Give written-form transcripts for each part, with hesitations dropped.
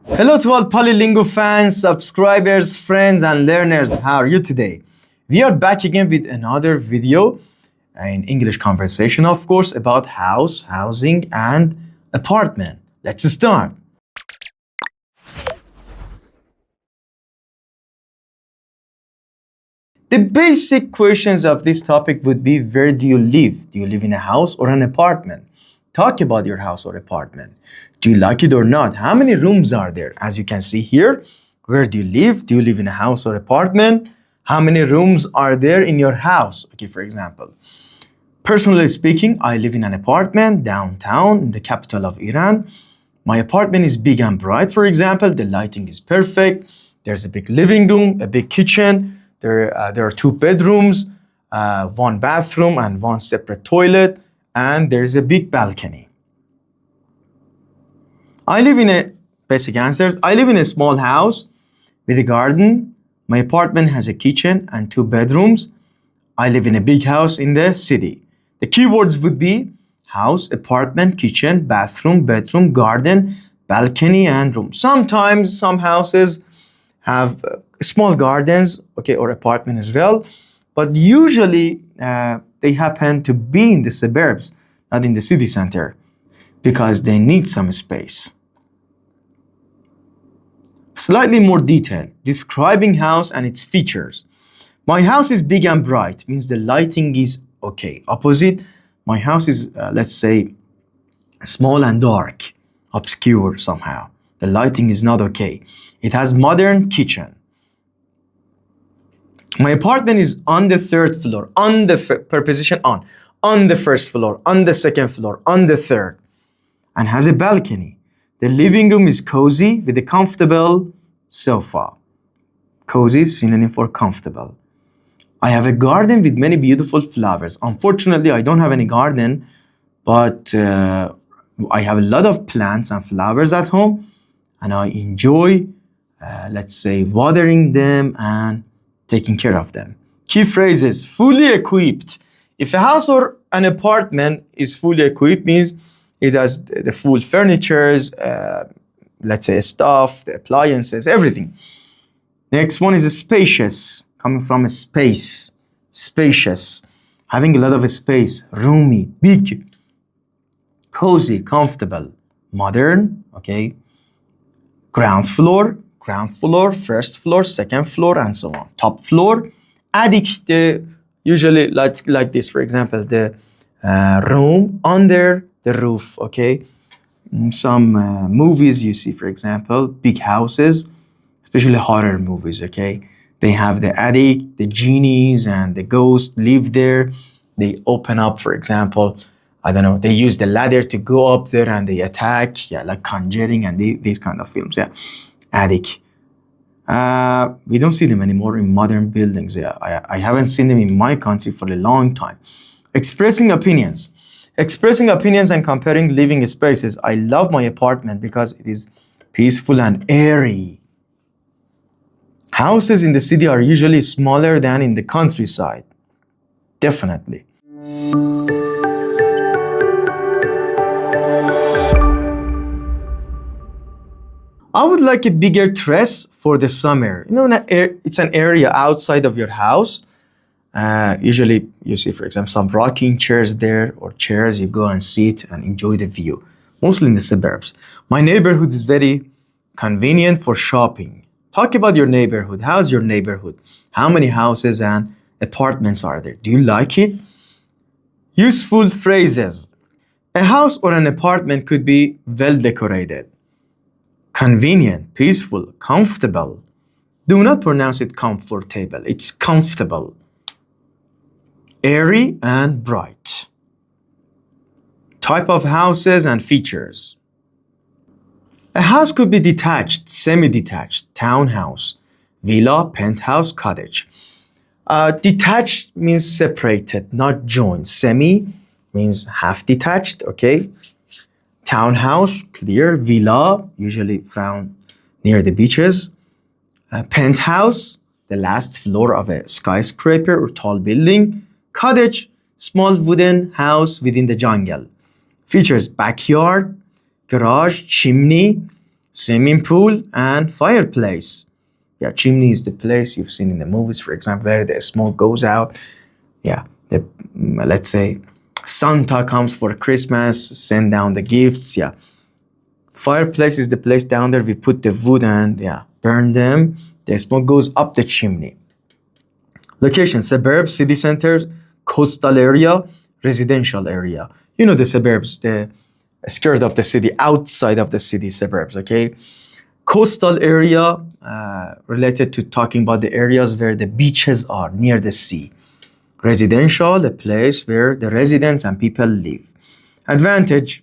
Hello to all Polylingoo fans, subscribers, friends, and learners. How are you today? We are back again with another video in English conversation, of course, about house, housing, and apartment. Let's start. The basic questions of this topic would be, where do you live? Do you live in a house or an apartment? Talk about your house or apartment. Do you like it or not? How many rooms are there? As you can see here, where do you live? Do you live in a house or apartment? How many rooms are there in your house? Okay, for example, personally speaking, I live in an apartment downtown in the capital of Iran. My apartment is big and bright, for example. The lighting is perfect. There's a big living room, a big kitchen. There are 2 bedrooms, 1 bathroom, and 1 separate toilet. And there's a big balcony. Basic answers. I live in a small house with a garden. My apartment has a kitchen and 2 bedrooms. I live in a big house in the city. The keywords would be house, apartment, kitchen, bathroom, bedroom, garden, balcony, and room. Sometimes some houses have small gardens, okay, or apartment as well. But usually they happen to be in the suburbs, not in the city center, because they need some space. Slightly more detail, describing house and its features. My house is big and bright, means the lighting is okay. Opposite, my house is, let's say, small and dark, obscure somehow. The lighting is not okay. It has modern kitchen. My apartment is on the 3rd floor, on the preposition on the 1st floor, on the 2nd floor, on the 3rd, and has a balcony. The living room is cozy with a comfortable sofa. Cozy is synonym for comfortable. I have a garden with many beautiful flowers. Unfortunately, I don't have any garden, but I have a lot of plants and flowers at home, and I enjoy, let's say, watering them and taking care of them. Key phrases: fully equipped. If a house or an apartment is fully equipped, means it has the full furnitures, let's say stuff, the appliances, everything. Next one is spacious, coming from a space. Spacious, having a lot of space, roomy, big. Cozy, comfortable. Modern, okay. Ground floor, 1st floor, 2nd floor, and so on. Top floor, attic, usually like this, for example, the room under the roof, okay? In some movies you see, for example, big houses, especially horror movies, okay? They have the attic, the genies and the ghosts live there. They open up, for example, I don't know, they use the ladder to go up there and they attack, yeah, like Conjuring and these kind of films, yeah. Attic. We don't see them anymore in modern buildings. Yeah, I haven't seen them in my country for a long time. Expressing opinions. Expressing opinions and comparing living spaces. I love my apartment because it is peaceful and airy. Houses in the city are usually smaller than in the countryside. Definitely. I would like a bigger terrace for the summer. You know, it's an area outside of your house. Usually you see, for example, some rocking chairs there or chairs. You go and sit and enjoy the view, mostly in the suburbs. My neighborhood is very convenient for shopping. Talk about your neighborhood. How's your neighborhood? How many houses and apartments are there? Do you like it? Useful phrases. A house or an apartment could be well decorated, convenient, peaceful, comfortable. Do not pronounce it comfortable. It's comfortable. Airy and bright. Type of houses and features. A house could be detached, semi-detached, townhouse, villa, penthouse, cottage. Detached means separated, not joined. Semi means half detached, okay? Townhouse, clear. Villa, usually found near the beaches. Penthouse, the last floor of a skyscraper or tall building. Cottage, small wooden house within the jungle. Features: backyard, garage, chimney, swimming pool, and fireplace. Yeah, chimney is the place you've seen in the movies, for example, where the smoke goes out. Yeah, let's say Santa comes for Christmas, send down the gifts. Yeah, fireplace is the place down there we put the wood and burn them. The smoke goes up the chimney. Location: suburbs, city center, coastal area, residential area. You know the suburbs, the skirt of the city, outside of the city, suburbs, okay? Coastal area, related to talking about the areas where the beaches are, near the sea. Residential, a place where the residents and people live. Advantage: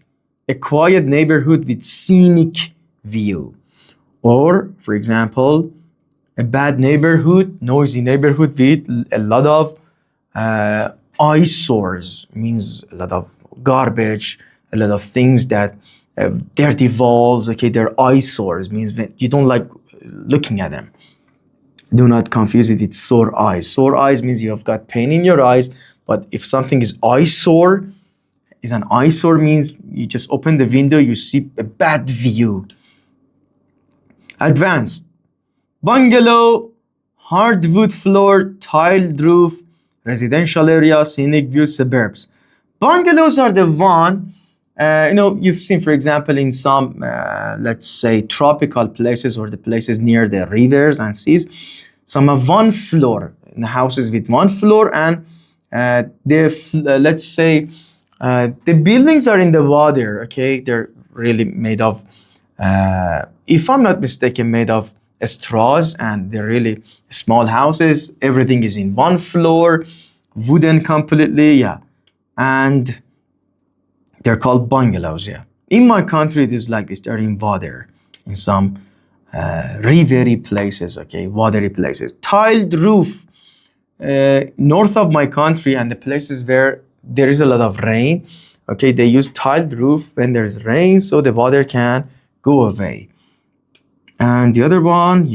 a quiet neighborhood with scenic view. Or, for example, a bad neighborhood, noisy neighborhood with a lot of eyesores, means a lot of garbage, a lot of things that dirty walls, okay, they're eyesores, means you don't like looking at them. Do not confuse it with sore eyes. Sore eyes means you have got pain in your eyes, but if something is eyesore, an eyesore means you just open the window, you see a bad view. Advanced: bungalow, hardwood floor, tiled roof, residential area, scenic view, suburbs. Bungalows are the one, you've seen, for example, in some, let's say, tropical places or the places near the rivers and seas, some have one floor, in the houses with one floor, and let's say, the buildings are in the water, okay? They're really made of, if I'm not mistaken, made of straws, and they're really small houses. Everything is in one floor, wooden completely, yeah. And they're called bungalows, yeah. In my country, it is like this. They're in water, in some rivery places, okay, watery places. Tiled roof, north of my country and the places where there is a lot of rain, okay, they use tiled roof when there's rain so the water can go away. And the other one,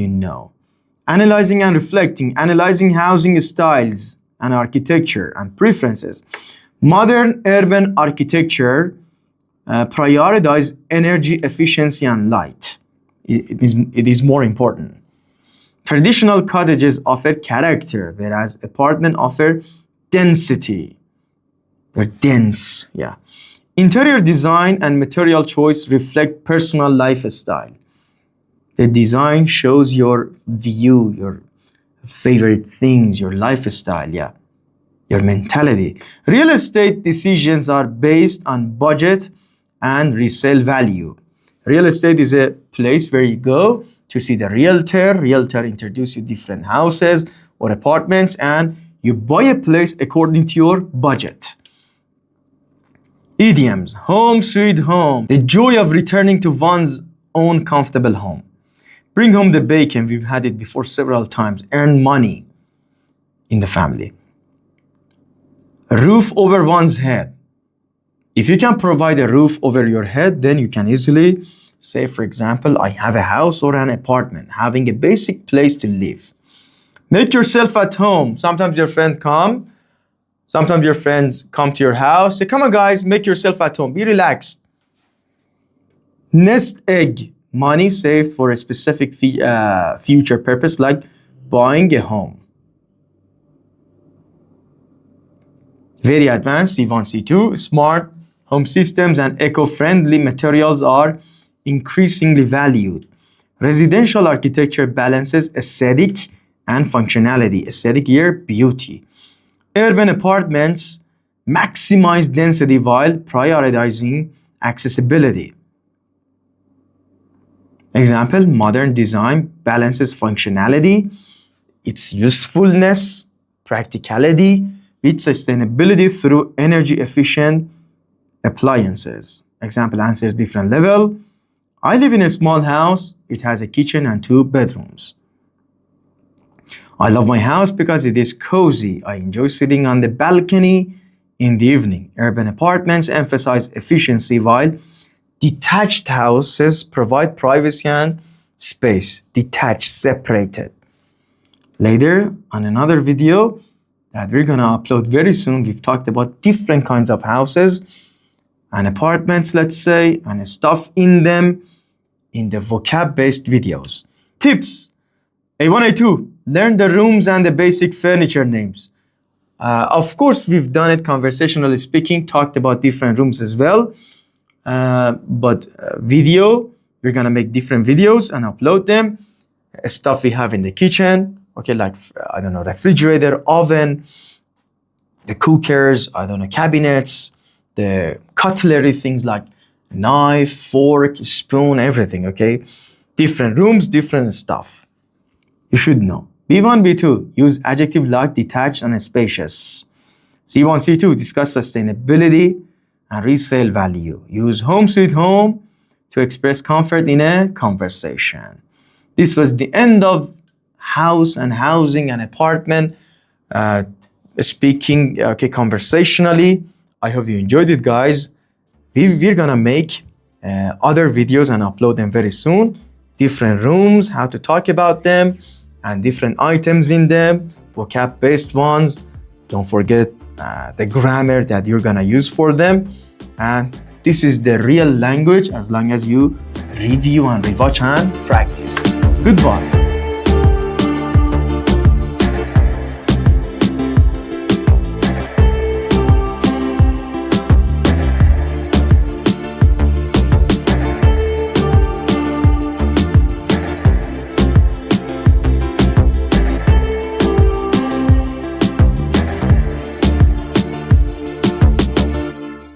analyzing and reflecting, analyzing housing styles and architecture and preferences. Modern urban architecture prioritize energy efficiency and light. It is more important. Traditional cottages offer character, whereas apartments offer density. They're dense, yeah. Interior design and material choice reflect personal lifestyle. The design shows your view, your favorite things, your lifestyle, yeah, your mentality. Real estate decisions are based on budget and resale value. Real estate is a place where you go to see the realtor. Realtor introduce you different houses or apartments, and you buy a place according to your budget. Idioms: home sweet home, the joy of returning to one's own comfortable home. Bring home the bacon, we've had it before several times. Earn money in the family. A roof over one's head. If you can provide a roof over your head, then you can easily say, for example, I have a house or an apartment, having a basic place to live. Make yourself at home. Sometimes your friends come to your house. Say, come on guys, make yourself at home. Be relaxed. Nest egg. Money saved for a specific future purpose, like buying a home. Very advanced, C1, C2. Smart home systems and eco-friendly materials are increasingly valued. Residential architecture balances aesthetic and functionality. Aesthetic here, beauty. Urban apartments maximize density while prioritizing accessibility. Example: modern design balances functionality, its usefulness, practicality with sustainability through energy efficient appliances. Example answers different level. I live in a small house. It has a kitchen and 2 bedrooms. I love my house because it is cozy. I enjoy sitting on the balcony in the evening. Urban apartments emphasize efficiency, while detached houses provide privacy and space. Detached, separated. Later, on another video that we're gonna upload very soon, we've talked about different kinds of houses and apartments, let's say, and stuff in them in the vocab-based videos. Tips. A1, A2, learn the rooms and the basic furniture names. Of course, we've done it conversationally speaking, talked about different rooms as well. But video, we're gonna make different videos and upload them. Stuff we have in the kitchen, okay, like, I don't know, refrigerator, oven, the cookers, I don't know, cabinets, the cutlery, things like knife, fork, spoon, everything, okay? Different rooms, different stuff. You should know. B1, B2, use adjective like detached and spacious. C1, C2, discuss sustainability and resale value. Use home sweet home to express comfort in a conversation. This was the end of house and housing and apartment speaking, okay, conversationally. I hope you enjoyed it, guys. We're gonna make other videos and upload them very soon. Different rooms, how to talk about them, and different items in them, vocab-based ones. Don't forget the grammar that you're gonna use for them. And this is the real language as long as you review and rewatch and practice. Goodbye.